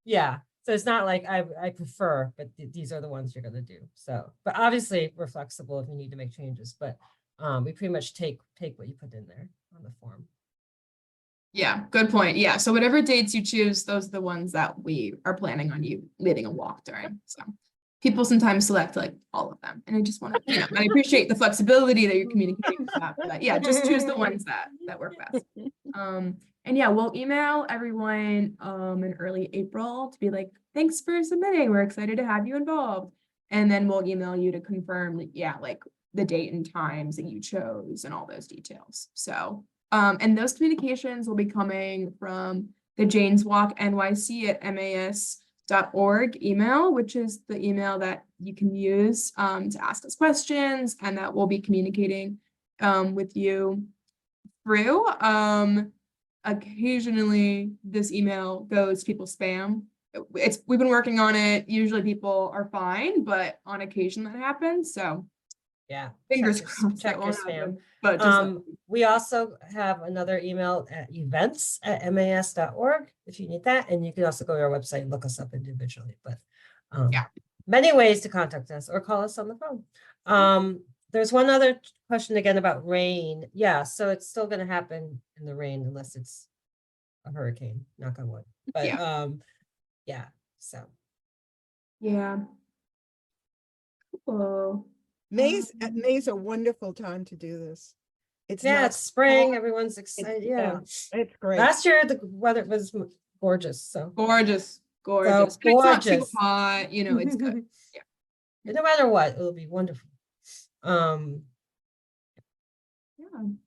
Speaker 2: yeah. So it's not like I prefer, but these are the ones you're gonna do. So, but obviously we're flexible if you need to make changes, but we pretty much take what you put in there on the form.
Speaker 1: Yeah, good point. Yeah, so whatever dates you choose, those are the ones that we are planning on you leading a walk during. So people sometimes select like all of them, and I just want to, and I appreciate the flexibility that you're communicating with that. But yeah, just choose the ones that work best. And yeah, we'll email everyone in early April to be like, thanks for submitting. We're excited to have you involved. And then we'll email you to confirm that, yeah, like the date and times that you chose and all those details. So and those communications will be coming from the Jane's Walk NYC at MAS.org email, which is the email that you can use to ask us questions, and that we'll be communicating with you through. Occasionally this email goes to people's spam. We've been working on it. Usually people are fine, but on occasion that happens. So
Speaker 2: yeah,
Speaker 1: fingers crossed.
Speaker 2: Check your spam.
Speaker 1: But just
Speaker 2: we also have another email at events@mas.org if you need that. And you can also go to our website and look us up individually. But
Speaker 1: yeah,
Speaker 2: many ways to contact us or call us on the phone. There's one other question again about rain. Yeah, so it's still going to happen in the rain unless it's a hurricane, knock on wood. But yeah, so.
Speaker 1: Yeah. Cool.
Speaker 3: May's a wonderful time to do this. It's
Speaker 2: Yeah,
Speaker 3: not
Speaker 2: it's spring.
Speaker 3: hot.
Speaker 2: Everyone's excited.
Speaker 3: It's great.
Speaker 2: Last year the weather was gorgeous. So
Speaker 1: Gorgeous.
Speaker 2: So
Speaker 1: But it's not too
Speaker 2: gorgeous.
Speaker 1: hot, it's good.
Speaker 2: And no matter what, it'll be wonderful.
Speaker 1: Yeah.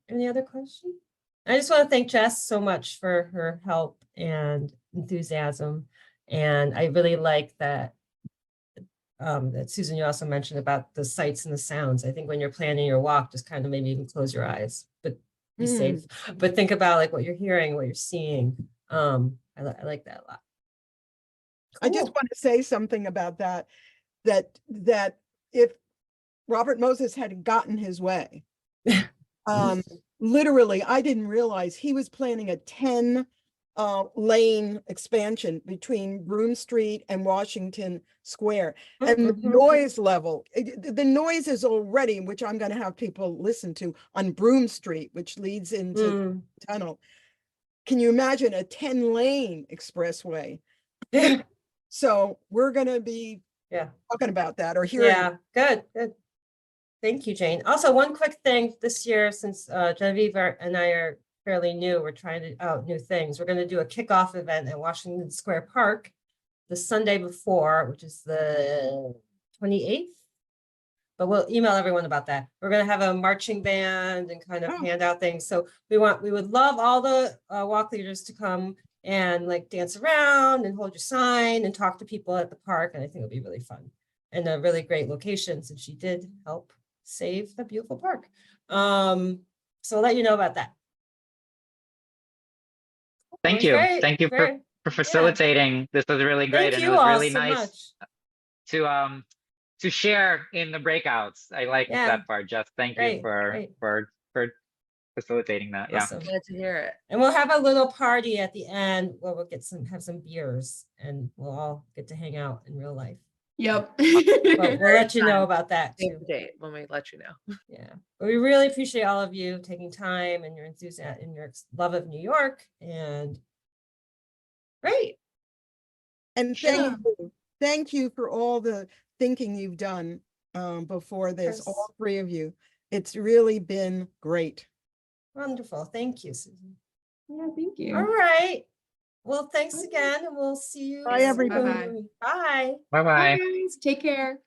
Speaker 2: Any other questions? I just want to thank Jess so much for her help and enthusiasm. And I really like that that Susan, you also mentioned about the sights and the sounds. I think when you're planning your walk, just kind of maybe even close your eyes, but be safe. But think about like what you're hearing, what you're seeing. I like that a lot.
Speaker 3: I just want to say something about that if Robert Moses had gotten his way, literally, I didn't realize he was planning a 10 lane expansion between Broome Street and Washington Square. And the noise level, the noise is already, which I'm going to have people listen to, on Broome Street, which leads into the tunnel. Can you imagine a 10 lane expressway? So we're going to be talking about that or hearing.
Speaker 2: Yeah, good. Thank you, Jane. Also, one quick thing this year, since Genevieve and I are fairly new, we're trying out new things. We're going to do a kickoff event at Washington Square Park the Sunday before, which is the 28th. But we'll email everyone about that. We're going to have a marching band and kind of hand out things. So we would love all the walk leaders to come and like dance around and hold your sign and talk to people at the park. And I think it'll be really fun and a really great location since she did help save the beautiful park. So I'll let you know about that.
Speaker 4: Thank you. Thank you for facilitating. This was really great.
Speaker 2: Thank
Speaker 4: and
Speaker 2: you
Speaker 4: it was
Speaker 2: all
Speaker 4: really
Speaker 2: so
Speaker 4: nice to share in the breakouts. I like that part, Jess. Thank you for facilitating that. Yeah.
Speaker 2: Awesome.
Speaker 5: Glad to hear it.
Speaker 2: And we'll have a little party at the end where we'll have some beers and we'll all get to hang out in real life.
Speaker 1: Yep.
Speaker 2: But we'll let you know about that too.
Speaker 5: Date when we let you know.
Speaker 2: Yeah, but we really appreciate all of you taking time and your enthusiasm and your love of New York. And great.
Speaker 3: And thank you for all the thinking you've done before this, all three of you. It's really been great.
Speaker 2: Wonderful. Thank you, Susan.
Speaker 1: Yeah, thank you.
Speaker 2: All right. Well, thanks again, and we'll see you.
Speaker 3: Bye, everybody.
Speaker 1: Bye-bye.
Speaker 2: Bye.
Speaker 4: Bye-bye.
Speaker 1: Bye, guys. Take care.